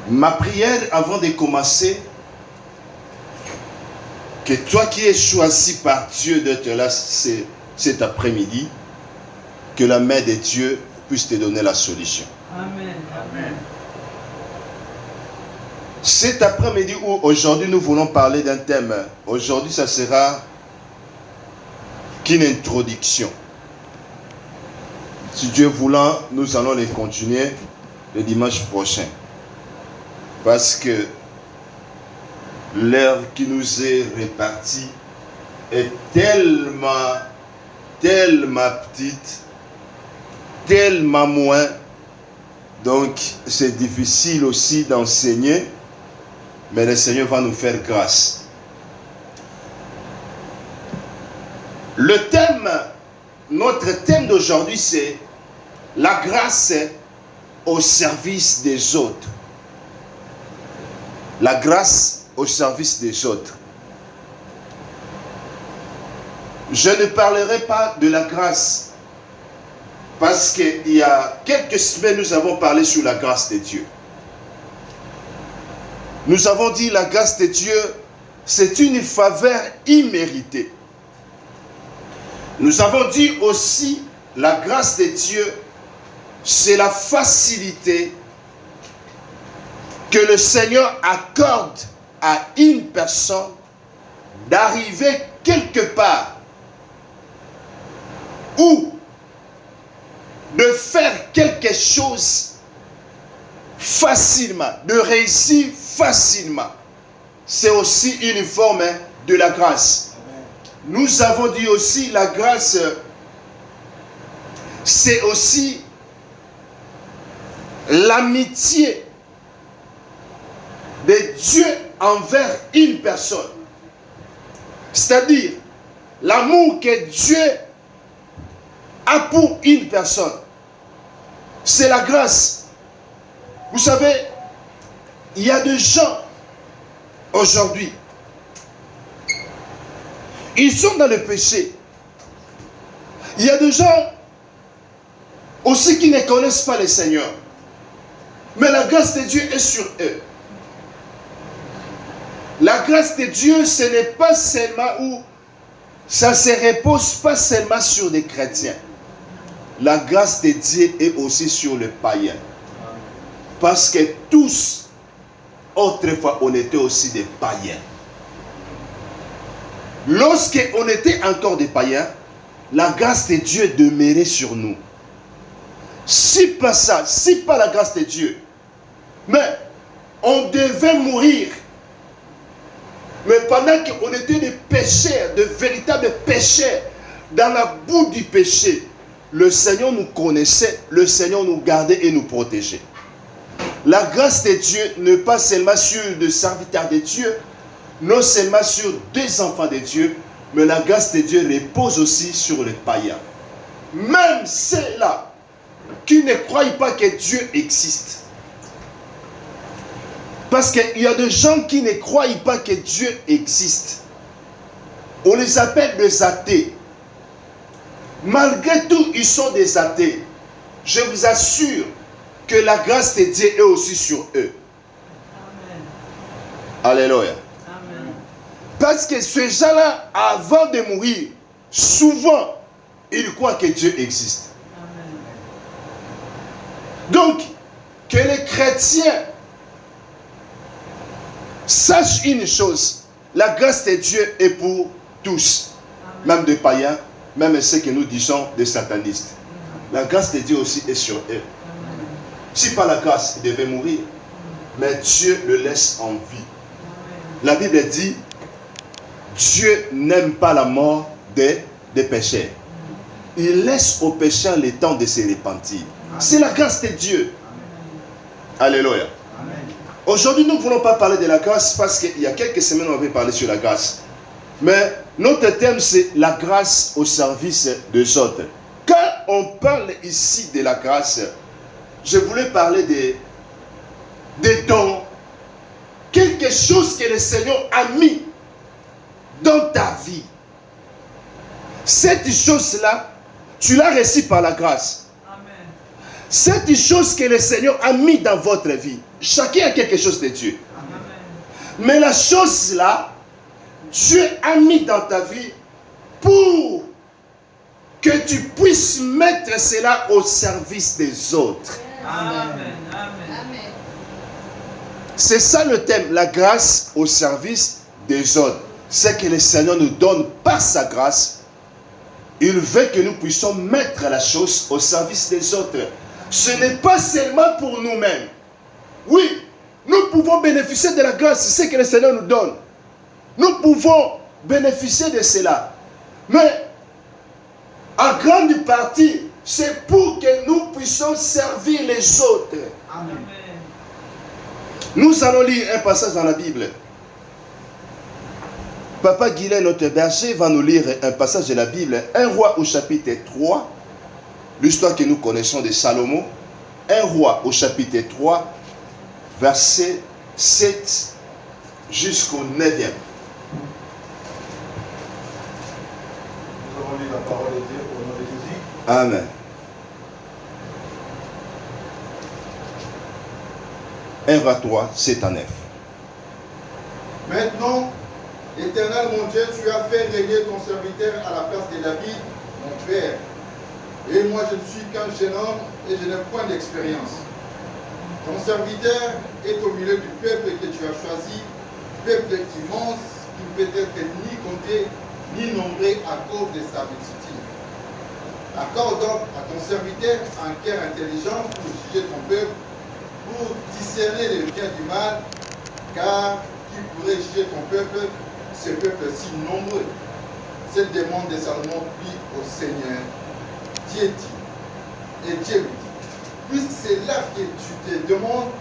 Ma prière avant de commencer, que toi qui es choisi par Dieu d'être là cet après-midi, que la main de Dieu puisse te donner la solution. Amen. Amen. Cet après-midi où aujourd'hui nous voulons parler d'un thème, aujourd'hui ça sera qu'une introduction. Si Dieu voulant, nous allons les continuer le dimanche prochain. Parce que l'heure qui nous est répartie est tellement petite, tellement moins. Donc c'est difficile aussi d'enseigner, mais le Seigneur va nous faire grâce. Notre thème d'aujourd'hui, c'est la grâce au service des autres. La grâce au service des autres. Je ne parlerai pas de la grâce parce qu'il y a quelques semaines, nous avons parlé sur la grâce de Dieu. Nous avons dit la grâce de Dieu, c'est une faveur imméritée. Nous avons dit aussi la grâce de Dieu, c'est la facilité que le Seigneur accorde à une personne d'arriver quelque part ou de faire quelque chose facilement, de réussir facilement. C'est aussi une forme de la grâce. Nous avons dit aussi la grâce, c'est aussi l'amitié de Dieu envers une personne. C'est-à-dire l'amour que Dieu a pour une personne. C'est la grâce. Vous savez, il y a des gens aujourd'hui, ils sont dans le péché. Il y a des gens aussi qui ne connaissent pas le Seigneur. Mais la grâce de Dieu est sur eux. La grâce de Dieu, ce n'est pas seulement où ça ne se repose pas seulement sur des chrétiens. La grâce de Dieu est aussi sur les païens. Parce que tous, autrefois, on était aussi des païens. Lorsqu'on était encore des païens, la grâce de Dieu demeurait sur nous. Si pas ça, si pas la grâce de Dieu, mais on devait mourir. Mais pendant qu'on était des pécheurs, de véritables pécheurs, dans la boue du péché, le Seigneur nous connaissait, le Seigneur nous gardait et nous protégeait. La grâce de Dieu n'est pas seulement sur des serviteurs de Dieu, non seulement sur des enfants de Dieu, mais la grâce de Dieu repose aussi sur les païens. Même ceux-là qui ne croient pas que Dieu existe. Parce qu'il y a des gens qui ne croient pas que Dieu existe. On les appelle des athées. Malgré tout, ils sont des athées. Je vous assure que la grâce de Dieu est aussi sur eux. Amen. Alléluia. Amen. Parce que ces gens-là, avant de mourir, souvent, ils croient que Dieu existe. Amen. Donc, que les chrétiens sachent une chose, la grâce de Dieu est pour tous, amen, même des païens, même ceux que nous disons des satanistes. La grâce de Dieu aussi est sur eux. Amen. Si pas la grâce, ils devaient mourir. Mais Dieu le laisse en vie. La Bible dit, Dieu n'aime pas la mort des pécheurs. Il laisse aux pécheurs le temps de se repentir. C'est la grâce de Dieu. Alléluia. Aujourd'hui, nous ne voulons pas parler de la grâce parce qu'il y a quelques semaines, on avait parlé sur la grâce. Mais notre thème, c'est la grâce au service des autres. Quand on parle ici de la grâce, je voulais parler des dons. Quelque chose que le Seigneur a mis dans ta vie. Cette chose-là, tu l'as reçue par la grâce. Amen. Cette chose que le Seigneur a mis dans votre vie, chacun a quelque chose de Dieu. Amen. Mais la chose là, Dieu a mis dans ta vie pour que tu puisses mettre cela au service des autres. Amen. Amen. C'est ça le thème, la grâce au service des autres. C'est que le Seigneur nous donne par sa grâce. Il veut que nous puissions mettre la chose au service des autres. Ce n'est pas seulement pour nous-mêmes. Oui, nous pouvons bénéficier de la grâce, c'est ce que le Seigneur nous donne. Nous pouvons bénéficier de cela. Mais, en grande partie, c'est pour que nous puissions servir les autres. Amen. Nous allons lire un passage dans la Bible. Papa Guilain, notre berger, va nous lire un passage de la Bible. 1 Roi au chapitre 3. L'histoire que nous connaissons de Salomon. 1 Roi au chapitre 3, verset 7 jusqu'au 9e. Nous avons lu la parole de Dieu au nom de Jésus. Amen. 1 Roi 3, 7 à 9. Maintenant, Éternel mon Dieu, tu as fait régner ton serviteur à la place de David, mon père. Et moi, je ne suis qu'un jeune homme et je n'ai point d'expérience. Ton serviteur est au milieu du peuple que tu as choisi, peuple immense qui ne peut être ni compté ni nombré à cause de sa multitude. Accorde donc à ton serviteur un cœur intelligent pour juger ton peuple, pour discerner le bien du mal, car qui pourrait juger ton peuple, ce peuple si nombreux? Cette demande de Salomon prit au Seigneur. Dieu dit, et Dieu lui dit, puisque c'est là que tu demandes,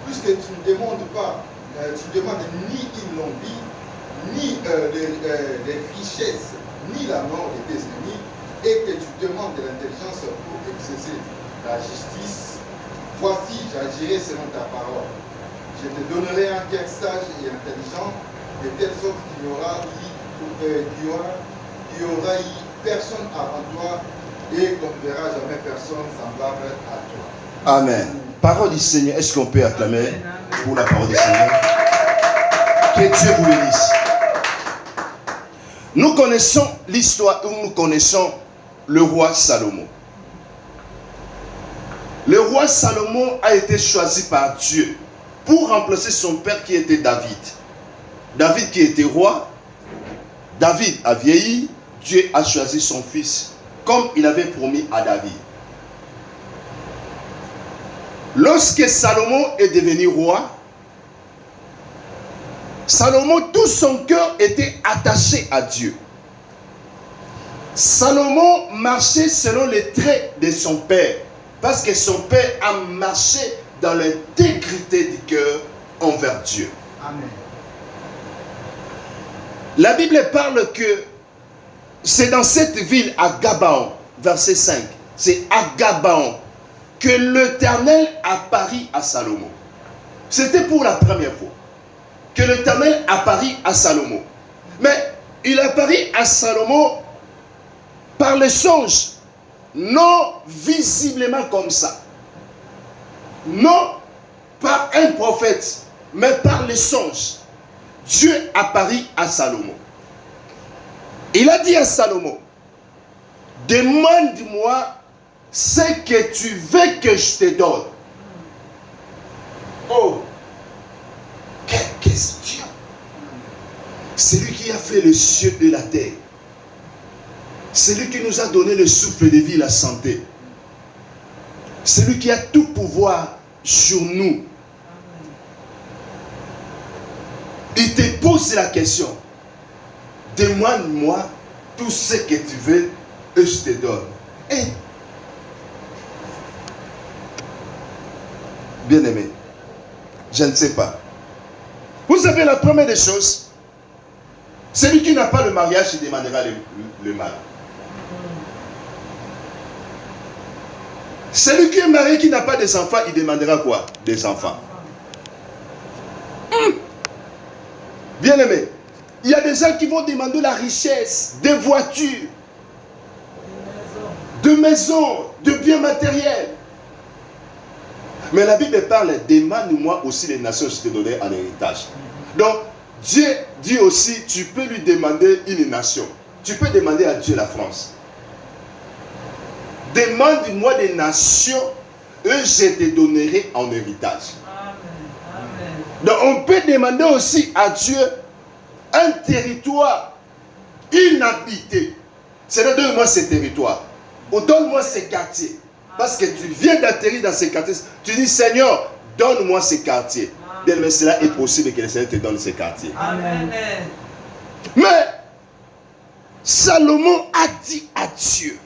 puisque tu ne demandes pas, tu demandes ni une longue vie, ni les richesses, ni la mort de tes ennemis, et que tu demandes de l'intelligence pour exercer la justice, voici, j'agirai selon ta parole. Je te donnerai un cœur sage et intelligent, de telle sorte qu'il n'y aura eu personne avant toi, et qu'on ne verra jamais personne semblable à toi. Amen. Parole du Seigneur. Est-ce qu'on peut acclamer pour la parole du Seigneur? Que Dieu vous bénisse. Nous connaissons l'histoire où nous connaissons le roi Salomon. Le roi Salomon a été choisi par Dieu pour remplacer son père qui était David. David qui était roi, David a vieilli, Dieu a choisi son fils comme il avait promis à David. Lorsque Salomon est devenu roi, Salomon, tout son cœur était attaché à Dieu. Salomon marchait selon les traits de son père, parce que son père a marché dans l'intégrité du cœur envers Dieu. Amen. La Bible parle que c'est dans cette ville à Gabaon, verset 5, c'est à Gabaon que l'Éternel apparut à Salomon. C'était pour la première fois que l'Éternel apparut à Salomon. Mais il apparut à Salomon par les songes, non visiblement comme ça. Non par un prophète, mais par les songes. Dieu apparut à Salomon. Il a dit à Salomon, demande-moi ce que tu veux que je te donne. Oh, quelle question! C'est lui qui a fait les cieux et la terre. C'est lui qui nous a donné le souffle de vie, la santé. C'est lui qui a tout pouvoir sur nous. Il te pose la question. Demande-moi tout ce que tu veux et je te donne. Et, bien-aimé, je ne sais pas. Vous savez, la première des choses, celui qui n'a pas le mariage, il demandera le mal. Celui qui est marié, qui n'a pas des enfants, il demandera quoi? Des enfants. Bien-aimé, il y a des gens qui vont demander la richesse, des voitures, de maisons, de biens matériels. Mais la Bible parle, demande-moi aussi les nations, je te donnerai en héritage. Donc, Dieu dit aussi, tu peux lui demander une nation. Tu peux demander à Dieu la France. Demande-moi des nations et je te donnerai en héritage. Amen. Donc, on peut demander aussi à Dieu un territoire inhabité. C'est-à-dire, donne-moi ces territoires. Ou donne-moi ces quartiers. Parce que tu viens d'atterrir dans ces quartiers. Tu dis, Seigneur, donne-moi ces quartiers. Bien, mais cela est possible que le Seigneur te donne ces quartiers. Amen. Mais, Salomon a dit à Dieu,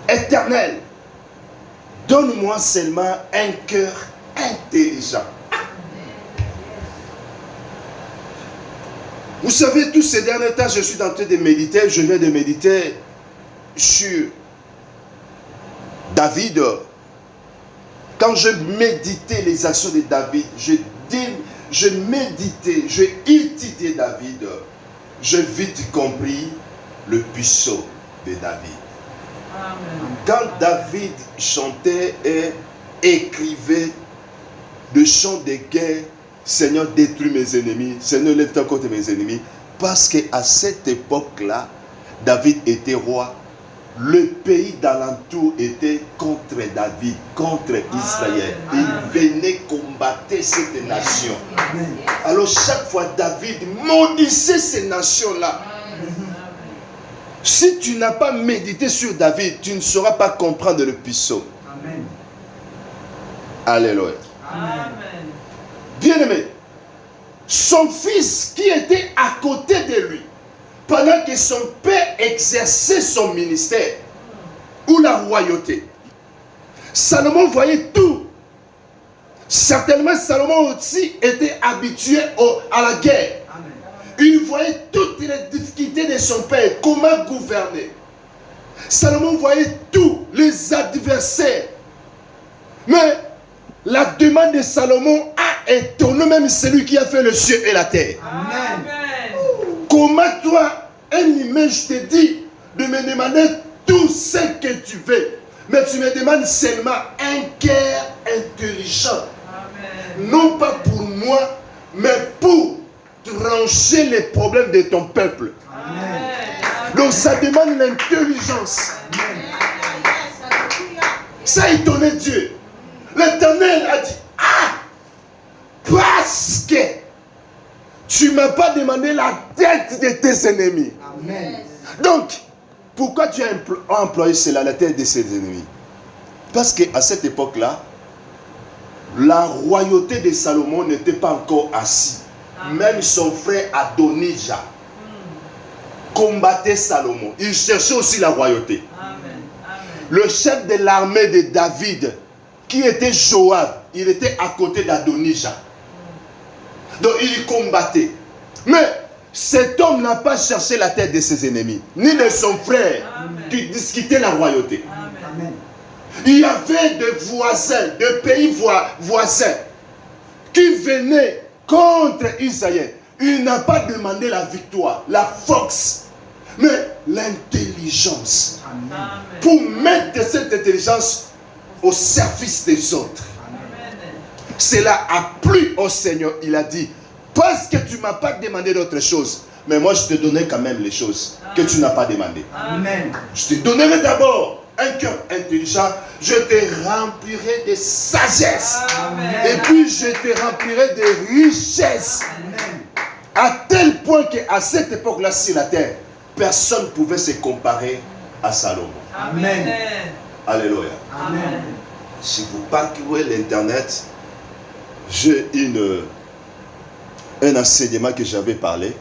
Éternel, donne-moi seulement un cœur intelligent. Vous savez, tous ces derniers temps, je suis en train de méditer, je viens de méditer sur David. Quand je méditais les actions de David, je méditais, je étudiais David, j'ai vite compris le puissant de David. Amen. Quand David chantait et écrivait des chants de guerre, Seigneur, détruis mes ennemis, Seigneur, lève-toi contre mes ennemis, parce qu'à cette époque-là, David était roi. Le pays d'alentour était contre David, contre Israël. Il venait combattre cette nation. Alors chaque fois, David maudissait ces nations-là. Si tu n'as pas médité sur David, tu ne sauras pas comprendre le puissant. Amen. Alléluia. Amen. Bien-aimé, son fils qui était à côté de lui, pendant que son père exerçait son ministère ou la royauté, Salomon voyait tout. Certainement, Salomon aussi était habitué à la guerre. Amen. Il voyait toutes les difficultés de son père, comment gouverner. Salomon voyait tous les adversaires. Mais la demande de Salomon a étonné même celui qui a fait le ciel et la terre. Amen. Comment toi, un image te dit de me demander tout ce que tu veux, mais tu me demandes seulement un cœur intelligent. Amen. Non pas pour moi, mais pour trancher les problèmes de ton peuple. Amen. Donc ça demande l'intelligence. Ça a étonné Dieu. L'Éternel a dit, ah, parce que tu ne m'as pas demandé la tête de tes ennemis. Amen. Donc, pourquoi tu as employé cela, la tête de ses ennemis? Parce qu'à cette époque-là, la royauté de Salomon n'était pas encore assise. Même son frère Adonijah combattait Salomon. Il cherchait aussi la royauté. Amen. Le chef de l'armée de David, qui était Joab, il était à côté d'Adonijah. Donc il combattait. Mais cet homme n'a pas cherché la tête de ses ennemis, ni de son frère, qui discutait la royauté. Amen. Il y avait des voisins, des pays voisins, qui venaient contre Israël. Il n'a pas demandé la victoire, la force, mais l'intelligence. Amen. Pour mettre cette intelligence au service des autres. Cela a plu au Seigneur. Il a dit, parce que tu ne m'as pas demandé d'autres choses, mais moi je te donnerai quand même les choses que tu n'as pas demandées. Amen. Je te donnerai d'abord un cœur intelligent, je te remplirai de sagesse. Amen. Et puis je te remplirai de richesses. Amen. À tel point qu'à cette époque-là sur la terre, personne ne pouvait se comparer à Salomon. Amen. Alléluia. Amen. Si vous parcourez l'internet, j'ai un enseignement que j'avais parlé.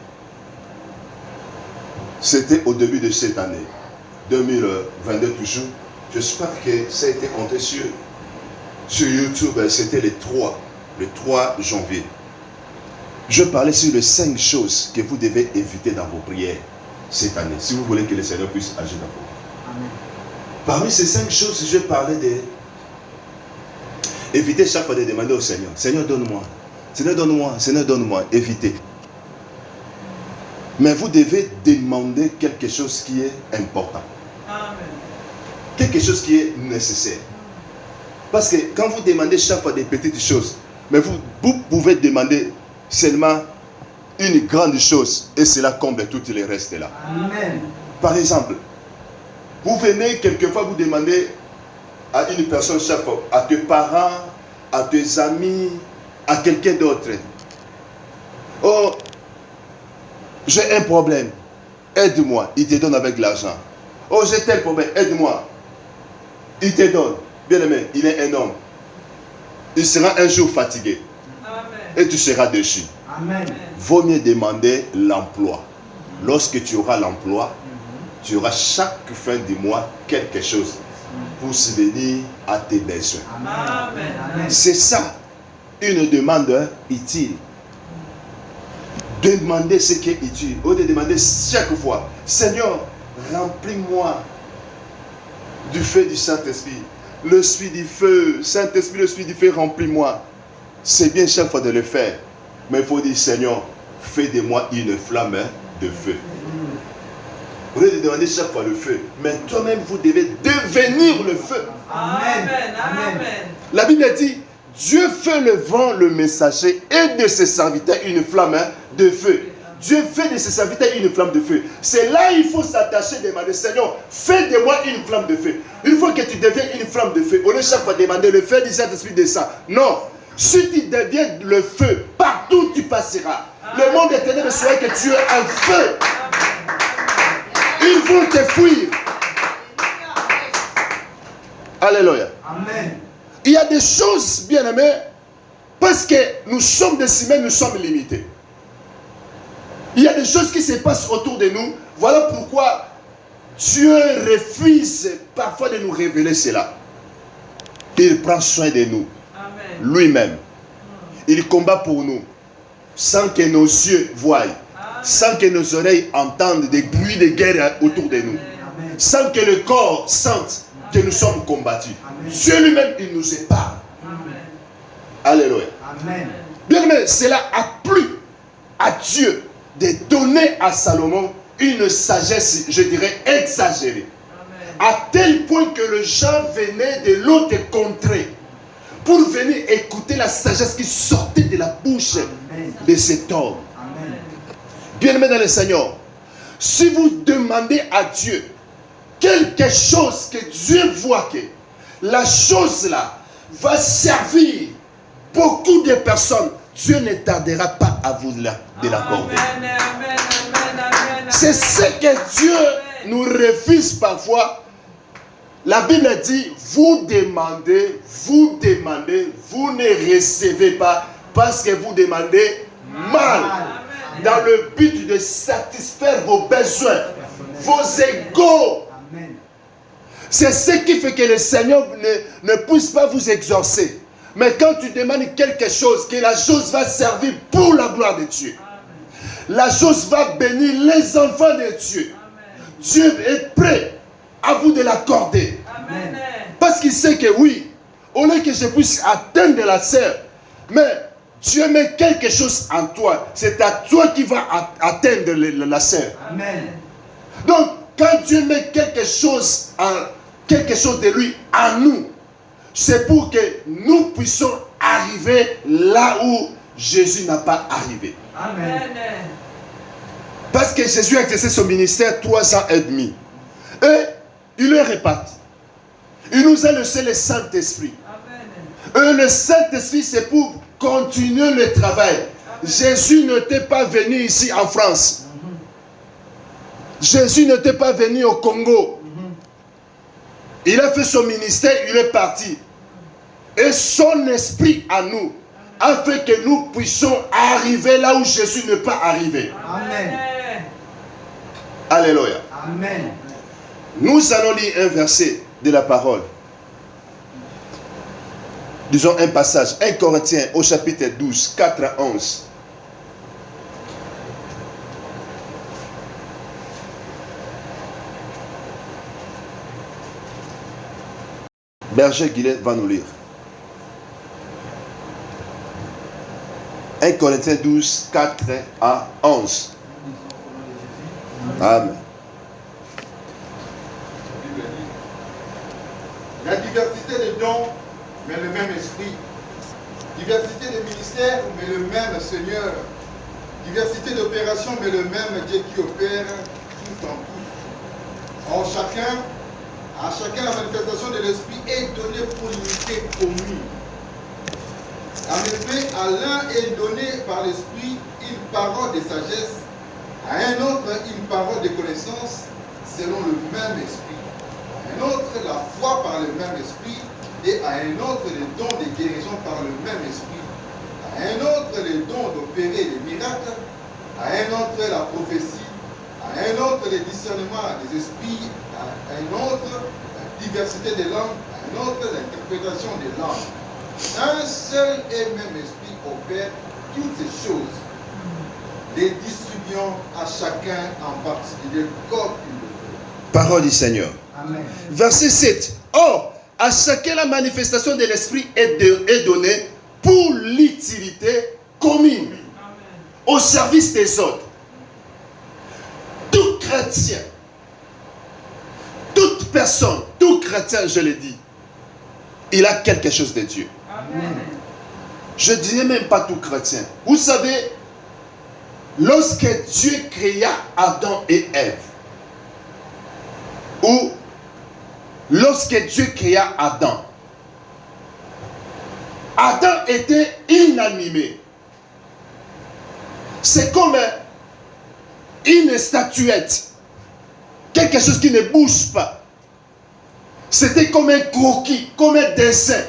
C'était au début de cette année, 2022 toujours. J'espère que ça a été compté sur YouTube. C'était le 3 janvier. Je parlais sur les 5 choses que vous devez éviter dans vos prières cette année, si vous voulez que le Seigneur puisse agir dans vous. Amen. Parmi ces 5 choses, je parlais de éviter chaque fois de demander au Seigneur, Seigneur donne-moi, Seigneur donne-moi, Seigneur donne-moi, évitez. Mais vous devez demander quelque chose qui est important. Amen. quelque chose qui est nécessaire. Parce que quand vous demandez chaque fois des petites choses, mais vous pouvez demander seulement une grande chose et cela comble tous les restes là. Amen. Par exemple, vous venez quelquefois vous demander à une personne chaque fois, à tes parents, à tes amis, à quelqu'un d'autre. Oh, j'ai un problème, aide-moi, il te donne avec l'argent. Oh, j'ai tel problème, aide-moi, il te donne. Bien aimé, il est un homme. Il sera un jour fatigué. Amen. Et tu seras déçu. Amen. Vaut mieux demander l'emploi. Lorsque tu auras l'emploi, tu auras chaque fin du mois quelque chose pour subvenir à tes besoins. Amen. C'est ça, une demande utile. Demander ce qui est utile. Au lieu de demander chaque fois, Seigneur, remplis-moi du feu du Saint-Esprit. Le esprit du feu, Saint-Esprit, le esprit du feu, remplis-moi. C'est bien chaque fois de le faire. Mais il faut dire, Seigneur, fais de moi une flamme de feu. Au lieu de demander chaque fois le feu, mais toi-même, vous devez devenir le feu. Amen. Amen. La Bible dit, Dieu fait le vent, le messager, et de ses serviteurs une flamme de feu. Dieu fait de ses serviteurs une flamme de feu. C'est là il faut s'attacher et demander, Seigneur, fais de moi une flamme de feu. Il faut que tu deviennes une flamme de feu. Au lieu de chaque fois demander le feu du Saint-Esprit descend. Non. Si tu deviens le feu, partout tu passeras. Le monde des ténèbres saura que tu es un feu. Ils vont te fuir. Alléluia. Amen. Il y a des choses, bien aimées, parce que nous sommes des humains, nous sommes limités. Il y a des choses qui se passent autour de nous. Voilà pourquoi Dieu refuse parfois de nous révéler cela. Il prend soin de nous. Lui-même. Il combat pour nous. Sans que nos yeux voient. Sans que nos oreilles entendent des bruits de guerre autour de nous. Sans que le corps sente que nous sommes combattus. Dieu lui-même, il nous épargne. Alléluia. Amen. Bien aimé, cela a plu à Dieu de donner à Salomon une sagesse, je dirais, exagérée. À tel point que les gens venaient de l'autre contrée pour venir écouter la sagesse qui sortait de la bouche de cet homme. Bien-aimé dans le Seigneur, si vous demandez à Dieu quelque chose que Dieu voit que la chose là va servir beaucoup de personnes, Dieu ne tardera pas à vous de l'accorder. C'est ce que Dieu nous refuse parfois. La Bible dit, vous demandez, vous ne recevez pas parce que vous demandez mal. Dans le but de satisfaire vos besoins, vos égos. C'est ce qui fait que le Seigneur ne puisse pas vous exaucer. Mais quand tu demandes quelque chose, que la chose va servir pour la gloire de Dieu. La chose va bénir les enfants de Dieu. Dieu est prêt à vous de l'accorder. Parce qu'il sait que oui, au lieu que je puisse atteindre la sœur, mais Dieu met quelque chose en toi. C'est à toi qui va atteindre la sœur. Donc, quand Dieu met quelque chose de lui en nous, c'est pour que nous puissions arriver là où Jésus n'a pas arrivé. Amen. Parce que Jésus a exercé son ministère 3 ans et demi. Et il est réparti. Il nous a laissé le Saint-Esprit. Et le Saint-Esprit, c'est pour continuer le travail. Jésus n'était pas venu ici en France. Jésus n'était pas venu au Congo. Il a fait son ministère, il est parti. Et son esprit à nous a fait que nous puissions arriver là où Jésus n'est pas arrivé. Amen. Alléluia. Amen. Nous allons lire un verset de la parole. Disons un passage. 1 Corinthiens au chapitre 12, 4 à 11. Berger Guillet va nous lire. 1 Corinthiens 12, 4 à 11. Amen. mais le même esprit. Diversité de ministères, mais le même Seigneur. Diversité d'opérations, mais le même Dieu qui opère tout en tout. À chacun, la manifestation de l'Esprit est donnée pour l'unité commune. En effet, à l'un est donné par l'Esprit une parole de sagesse, à un autre une parole de connaissance selon le même Esprit, à un autre la foi par le même Esprit, et à un autre les dons de guérison par le même Esprit, à un autre les dons d'opérer des miracles, à un autre la prophétie, à un autre les discernements des esprits, à un autre la diversité des langues, à un autre l'interprétation des langues. Un seul et même esprit opère toutes ces choses, les distribuant à chacun en particulier comme il le veut. Parole du Seigneur. Amen. Verset 7. Or, à chacun la manifestation de l'Esprit est donnée pour l'utilité commune, au service des autres. Tout chrétien, toute personne, tout chrétien, je le dis, il a quelque chose de Dieu. Amen. Je ne dirais même pas tout chrétien. Vous savez, lorsque Dieu créa Adam et Ève, ou lorsque Dieu créa Adam, Adam était inanimé. C'est comme une statuette, quelque chose qui ne bouge pas. C'était comme un croquis, comme un dessin.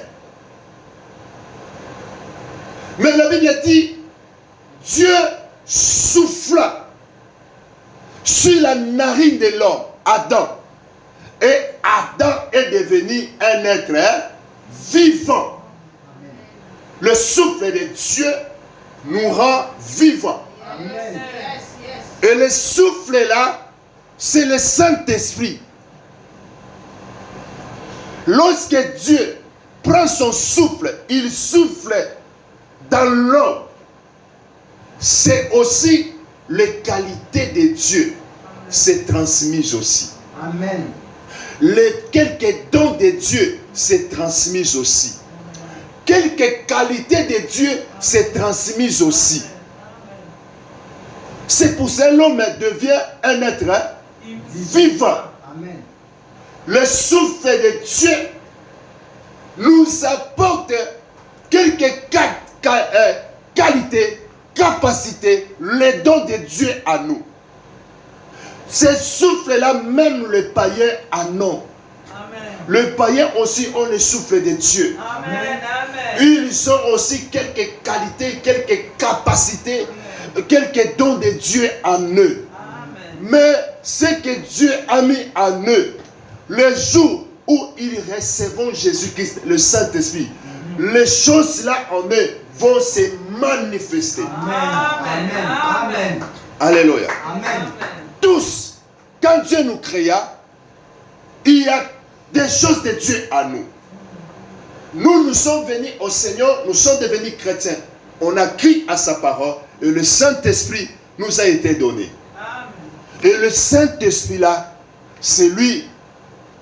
Mais la Bible dit, Dieu souffla sur la narine de l'homme, Adam. Et Adam est devenu un être vivant. Le souffle de Dieu nous rend vivants. Amen. Et le souffle là, c'est le Saint-Esprit. Lorsque Dieu prend son souffle, il souffle dans l'homme. C'est aussi les qualités de Dieu. C'est transmis aussi. Amen. Les quelques dons de Dieu, c'est transmis aussi. Quelques qualités de Dieu, c'est transmis aussi. C'est pour ça que l'homme devient un être vivant. Amen. Le souffle de Dieu nous apporte quelques qualités, capacités, les dons de Dieu à nous. Ce souffle-là, même le païen en ont. Le païen aussi ont le souffle de Dieu. Amen. Ils ont aussi quelques qualités, quelques capacités, quelques dons de Dieu en eux. Amen. Mais ce que Dieu a mis en eux, le jour où ils recevront Jésus-Christ, le Saint-Esprit, les choses-là en eux vont se manifester. Amen. Amen. Alléluia. Amen. Tous, quand Dieu nous créa, il y a des choses de Dieu à nous. Nous sommes venus au Seigneur, nous sommes devenus chrétiens. On a crié à sa parole et le Saint-Esprit nous a été donné. Amen. Et le Saint-Esprit là, c'est lui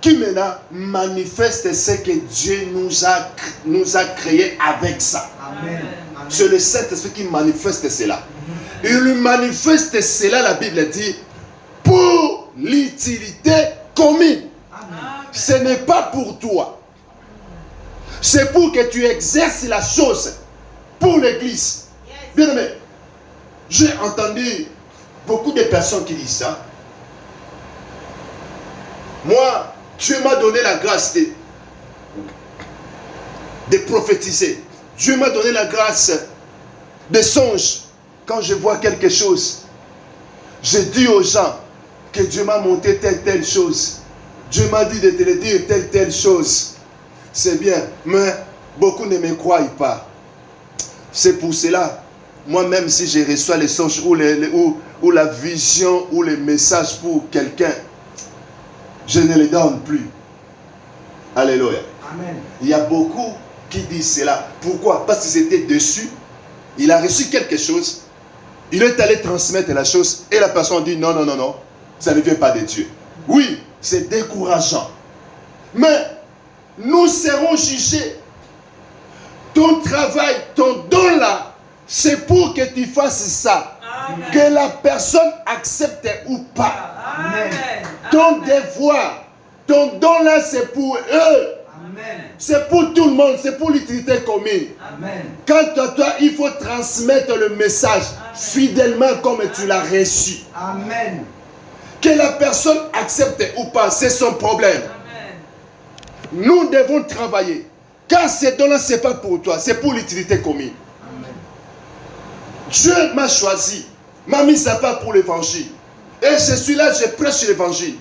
qui maintenant manifeste ce que Dieu nous a créé avec ça. Amen. C'est le Saint-Esprit qui manifeste cela. Il lui manifeste cela, la Bible dit, pour l'utilité commune. Ce n'est pas pour toi. C'est pour que tu exerces la chose pour l'église. Bien aimé, j'ai entendu beaucoup de personnes qui disent ça. Moi, Dieu m'a donné la grâce de prophétiser. Dieu m'a donné la grâce de songe. Quand je vois quelque chose, je dis aux gens que Dieu m'a montré telle chose. Dieu m'a dit de te le dire telle chose. C'est bien, mais beaucoup ne me croient pas. C'est pour cela, moi-même, si je reçois les songes ou la vision ou les messages pour quelqu'un, je ne les donne plus. Alléluia. Amen. Il y a beaucoup qui disent cela. Pourquoi? Parce qu'ils étaient dessus. Il a reçu quelque chose. Il est allé transmettre la chose. Et la personne dit non, ça ne vient pas de Dieu. Oui, c'est décourageant. Mais nous serons jugés travail, ton don là, c'est pour que tu fasses ça. Amen. Que la personne accepte ou pas. Amen. Ton devoir, ton don là, c'est pour eux. Amen. C'est pour tout le monde, c'est pour l'utilité commune. Amen. Quant à toi, il faut transmettre le message fidèlement comme tu l'as reçu. Amen. Que la personne accepte ou pas, c'est son problème. Amen. Nous devons travailler. Car ce don-là, ce n'est pas pour toi, c'est pour l'utilité commune. Amen. Dieu m'a choisi, m'a mis à part pour l'évangile. Et je suis là, je prêche l'évangile.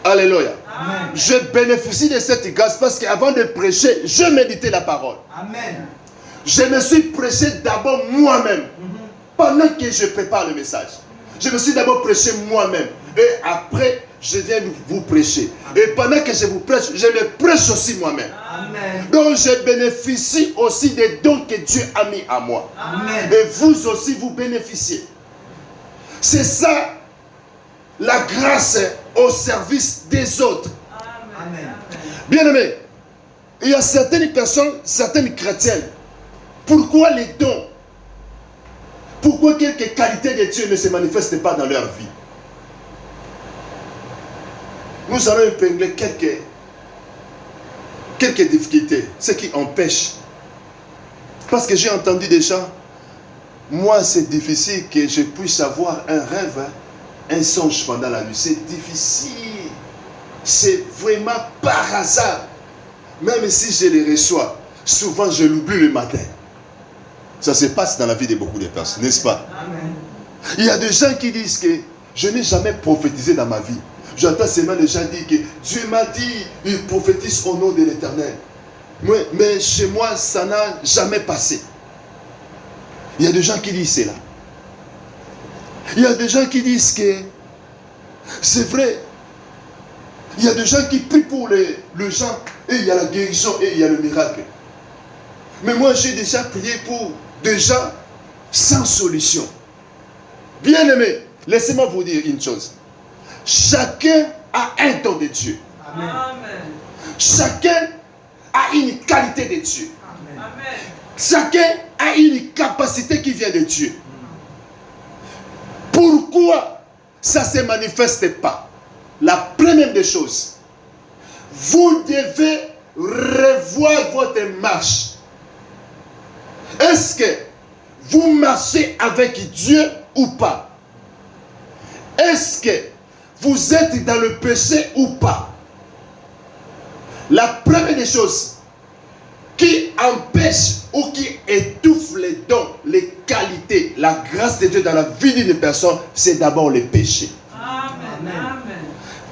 Alléluia. Amen. Je bénéficie de cette grâce parce qu'avant de prêcher, je méditais la parole. Amen. Je me suis prêché d'abord moi-même. Pendant que je prépare le message. Je me suis d'abord prêché moi-même. Et après, je viens vous prêcher. Et pendant que je vous prêche, je me prêche aussi moi-même. Amen. Donc je bénéficie aussi des dons que Dieu a mis à moi. Amen. Et vous aussi, vous bénéficiez. C'est ça, la grâce au service des autres. Amen. Bien-aimés, il y a certaines personnes, certaines chrétiennes. Pourquoi les dons? Pourquoi quelques qualités de Dieu ne se manifestent pas dans leur vie? Nous allons épingler quelques difficultés, ce qui empêche. Parce que j'ai entendu des gens, moi c'est difficile que je puisse avoir un rêve, un songe pendant la nuit. C'est difficile. C'est vraiment par hasard. Même si je les reçois, souvent je l'oublie le matin. Ça se passe dans la vie de beaucoup de personnes, n'est-ce pas? Amen. Il y a des gens qui disent que je n'ai jamais prophétisé dans ma vie. J'entends seulement les gens dire que Dieu m'a dit, il prophétise au nom de l'Éternel. Mais chez moi, ça n'a jamais passé. Il y a des gens qui disent cela. Il y a des gens qui disent que c'est vrai. Il y a des gens qui prient pour les gens et il y a la guérison et il y a le miracle. Mais moi, j'ai déjà prié pour des gens sans solution. Bien-aimés, laissez-moi vous dire une chose. Chacun a un don de Dieu. Amen. Chacun a une qualité de Dieu. Amen. Chacun a une capacité qui vient de Dieu. Pourquoi ça ne se manifeste pas? La première des choses, vous devez revoir votre marche. Est-ce que vous marchez avec Dieu ou pas? Est-ce que vous êtes dans le péché ou pas? La première des choses qui empêche ou qui étouffe les dons, les qualités, la grâce de Dieu dans la vie d'une personne, c'est d'abord le péché. Amen.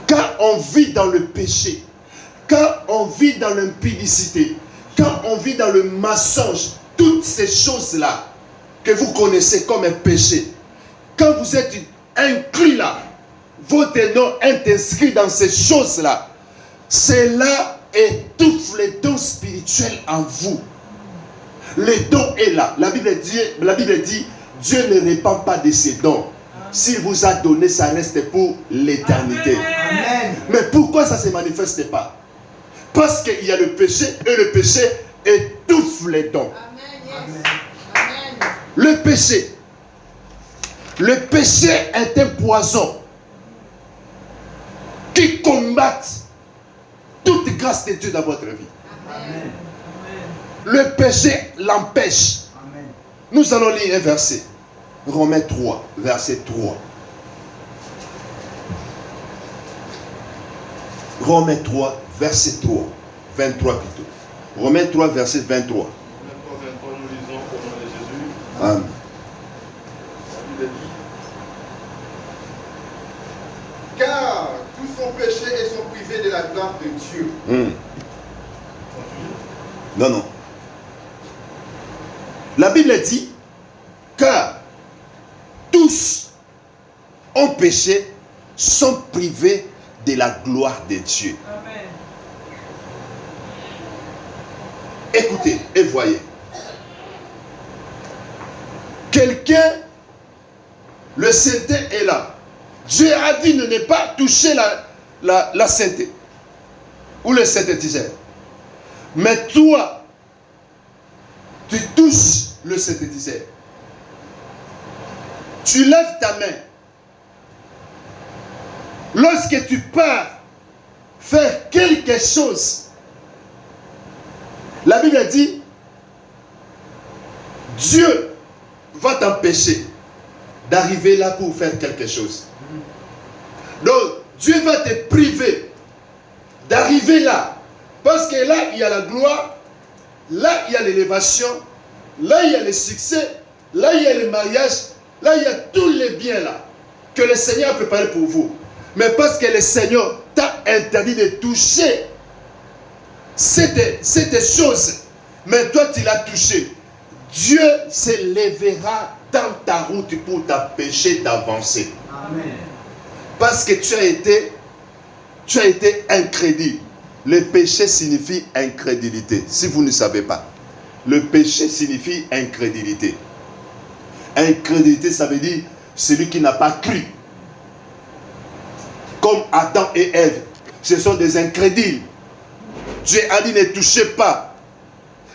Quand on vit dans le péché, quand on vit dans l'impudicité, quand on vit dans le mensonge, toutes ces choses-là que vous connaissez comme un péché, quand vous êtes inclus là, votre nom est inscrit dans ces choses-là, cela étouffe les dons spirituels en vous. Le don est là. La Bible dit, Dieu ne répand pas de ses dons. S'il vous a donné, ça reste pour l'éternité. Amen. Mais pourquoi ça ne se manifeste pas? Parce qu'il y a le péché et le péché étouffe les dons. Amen. Le péché est un poison qui combat toute grâce de Dieu dans votre vie. Amen. Le péché l'empêche. Amen. Nous allons lire un verset. Romains 3, verset 3. Romains 3, verset 3. 23 plutôt. Romains 3, verset 23. Nous lisons au nom de Jésus. Amen. La Bible dit, car tous sont péchés et sont privés de la gloire de Dieu. Non, non. La Bible dit, car tous ont péché, sont privés de la gloire de Dieu. Amen. Écoutez et voyez. Quelqu'un, le sainteté est là. Dieu a dit de ne pas toucher la sainteté ou le synthétiseur. Mais toi, Tu touches le synthétiseur. Tu lèves ta main. Lorsque tu pars faire quelque chose, la Bible dit, Dieu va t'empêcher d'arriver là pour faire quelque chose. Donc, Dieu va te priver d'arriver là. Parce que là, il y a la gloire, là, il y a l'élévation, là, il y a le succès, là, il y a le mariage, là, il y a tous les biens là que le Seigneur a préparés pour vous. Mais parce que le Seigneur t'a interdit de toucher cette chose, mais toi, tu l'as touché. Dieu se lèvera dans ta route pour t'empêcher d'avancer. Amen. Parce que tu as été incrédule. Le péché signifie incrédulité. Si vous ne savez pas, le péché signifie incrédulité. Incrédulité, ça veut dire celui qui n'a pas cru. Comme Adam et Ève, ce sont des incrédules. Dieu a dit ne touchez pas.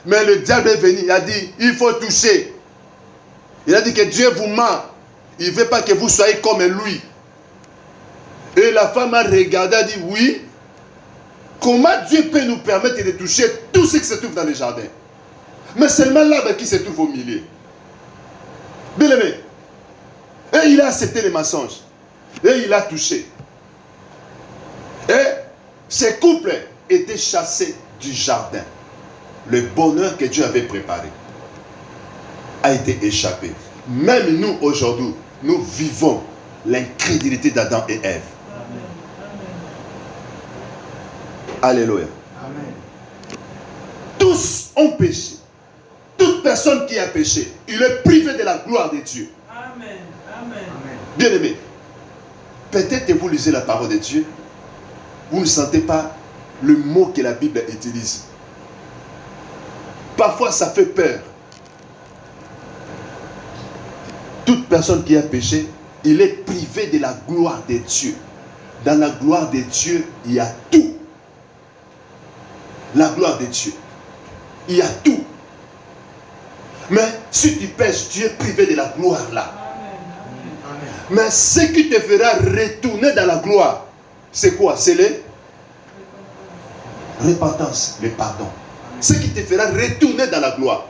Mais le diable est venu, il a dit il faut toucher. Il a dit que Dieu vous ment. Il ne veut pas que vous soyez comme lui. Et la femme a regardé, a dit oui. Comment Dieu peut nous permettre de toucher tout ce qui se trouve dans le jardin? Mais seulement l'arbre qui se trouve au milieu. Bien aimé. Et il a accepté les mensonges. Et il a touché. Et ce couple était chassé du jardin. Le bonheur que Dieu avait préparé a été échappé. Même nous aujourd'hui, nous vivons l'incrédulité d'Adam et Ève. Alléluia. Amen. Tous ont péché. Toute personne qui a péché, il est privé de la gloire de Dieu. Amen. Amen. Amen. Bien aimé, peut-être que vous lisez la parole de Dieu, vous ne sentez pas le mot que la Bible utilise. Parfois, ça fait peur. Toute personne qui a péché, il est privé de la gloire de Dieu. Dans la gloire de Dieu, il y a tout. La gloire de Dieu. Il y a tout. Mais si tu pèches, tu es privé de la gloire là. Amen. Mais ce qui te fera retourner dans la gloire, c'est quoi? C'est les repentance, le pardon. Ce qui te fera retourner dans la gloire.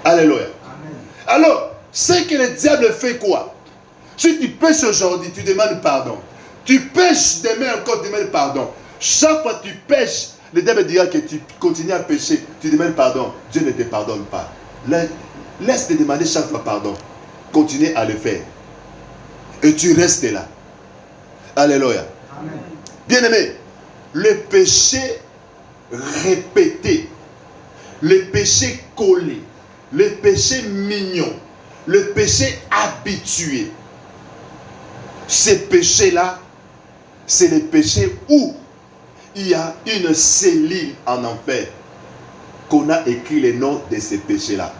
Alléluia. Amen. Alors, ce que le diable fait quoi? Si tu pêches aujourd'hui, tu demandes pardon. Tu pêches demain encore, tu demandes pardon. Chaque fois que tu pêches, le diable dira que tu continues à pécher, tu demandes pardon. Dieu ne te pardonne pas. Laisse te demander chaque fois pardon. Continue à le faire. Et tu restes là. Alléluia. Amen. Bien-aimé, le péché répété, le péché collé, le péché mignon, le péché habitué, ces péchés-là, c'est les péchés où il y a une cellule en enfer qu'on a écrit les noms de ces péchés-là.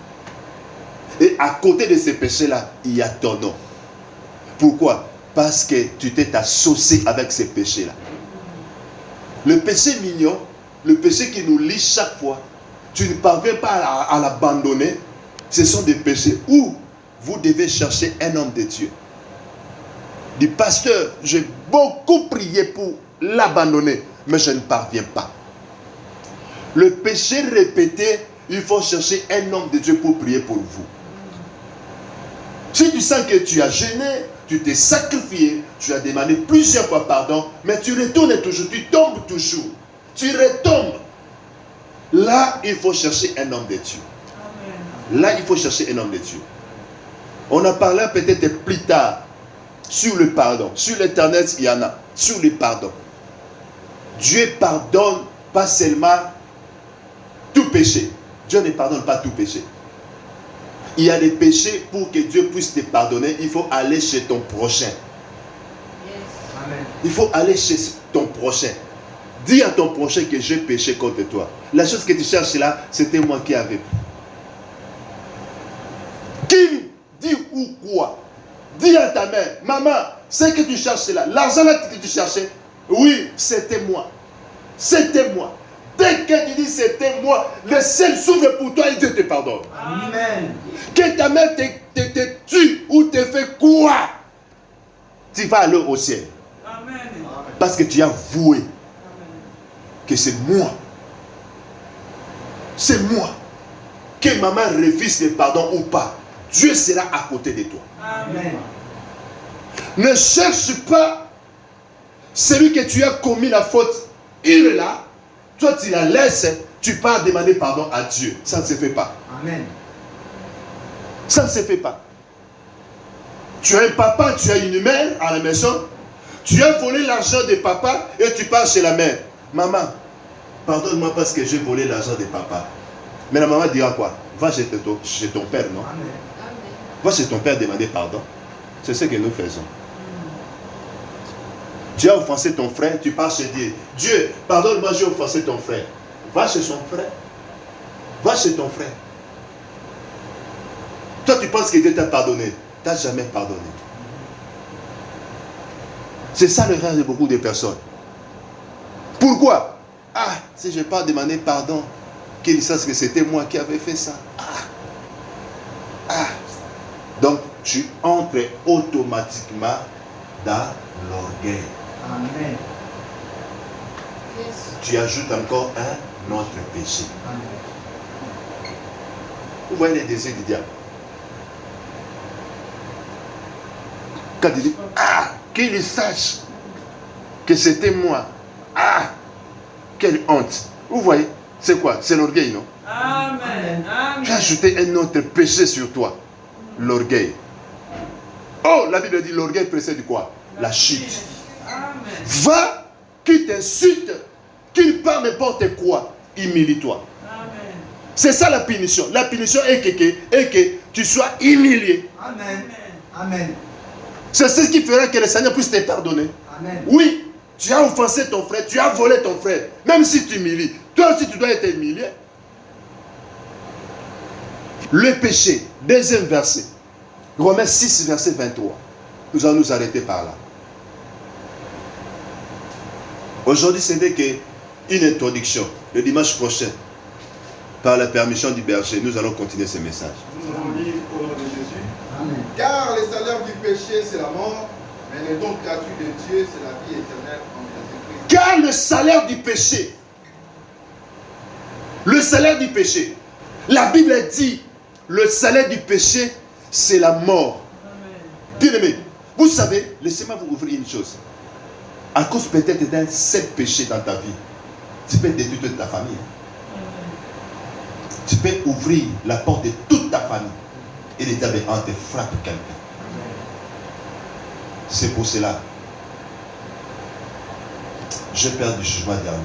Et à côté de ces péchés-là, il y a ton nom. Pourquoi? Parce que tu t'es associé avec ces péchés-là. Le péché mignon, le péché qui nous lie chaque fois, tu ne parviens pas à l'abandonner. Ce sont des péchés où vous devez chercher un homme de Dieu. Du pasteur, j'ai beaucoup prié pour l'abandonner, mais je ne parviens pas. Le péché répété, il faut chercher un homme de Dieu pour prier pour vous. Si tu sens que tu as gêné, tu t'es sacrifié, tu as demandé plusieurs fois pardon, mais tu retournes toujours, tu tombes toujours, tu retombes. Là, il faut chercher un homme de Dieu. Là, il faut chercher un homme de Dieu. On en parlera peut-être plus tard sur le pardon. Sur l'Éternel, il y en a. Sur le pardon. Dieu pardonne pas seulement tout péché. Dieu ne pardonne pas tout péché. Il y a des péchés, pour que Dieu puisse te pardonner, il faut aller chez ton prochain. Amen. Il faut aller chez ton prochain. Dis à ton prochain que j'ai péché contre toi. La chose que tu cherches là, c'était moi qui avais. Qui dit ou quoi? Dis à ta mère, maman, ce que tu cherches là, l'argent là que tu cherchais, oui, c'était moi. C'était moi. Dès que tu dis c'était moi, le ciel s'ouvre pour toi et Dieu te pardonne. Amen. Que ta mère te tue ou te fait quoi, tu vas aller au ciel. Amen. Parce que tu as voué que c'est moi. C'est moi. Que maman refuse le pardon ou pas, Dieu sera à côté de toi. Amen. Ne cherche pas celui que tu as commis la faute. Il est là. Toi, tu la laisses. Tu pars demander pardon à Dieu. Ça ne se fait pas. Amen. Ça ne se fait pas. Tu as un papa, tu as une mère à la maison. Tu as volé l'argent de papa et tu pars chez la mère. Maman, pardonne-moi parce que j'ai volé l'argent de papa. Mais la maman dira quoi? Va chez ton père, non? Amen. Va chez ton père demander pardon. C'est ce que nous faisons. Tu as offensé ton frère, tu pars chez Dieu. Dieu, pardonne-moi, j'ai offensé ton frère. Va chez son frère. Va chez ton frère. Toi, tu penses que Dieu t'a pardonné. Tu n'as jamais pardonné. C'est ça le rêve de beaucoup de personnes. Pourquoi? Ah, si je n'ai pas demandé pardon, qu'ils sachent que c'était moi qui avais fait ça. Donc, tu entres automatiquement dans l'orgueil. Amen. Tu ajoutes encore un autre péché. Amen. Vous voyez les désirs du diable. Quand il dit, qu'il sache que c'était moi. Quelle honte. Vous voyez, c'est quoi? C'est l'orgueil, non? Amen. Amen. Tu as ajouté un autre péché sur toi. L'orgueil. Oh, la Bible dit l'orgueil précède quoi? La chute. Amen. Va, qu'il t'insulte, qu'il parle n'importe quoi, humilie-toi. Amen. C'est ça la punition. La punition est que tu sois humilié. Amen. Amen. C'est ce qui fera que le Seigneur puisse te pardonner. Amen. Oui, tu as offensé ton frère, tu as volé ton frère. Même si tu humilies, toi aussi tu dois être humilié. Le péché, deuxième verset. Romains 6, verset 23. Nous allons nous arrêter par là. Aujourd'hui, ce n'est qu'une introduction. Le dimanche prochain, par la permission du berger, nous allons continuer ce message. Nous allons lire au nom de Jésus. Amen. Car le salaire du péché, c'est la mort, mais le don gratuit de Dieu, c'est la vie éternelle en Jésus-Christ. Car le salaire du péché, la Bible dit, le salaire du péché, c'est la mort. Bien aimé, vous savez, laissez-moi vous ouvrir une chose. À cause peut-être d'un seul péché dans ta vie, tu peux détruire toute ta famille. Tu peux ouvrir la porte de toute ta famille et le diable te frappe quelqu'un. C'est pour cela, j'ai peur du jugement dernier.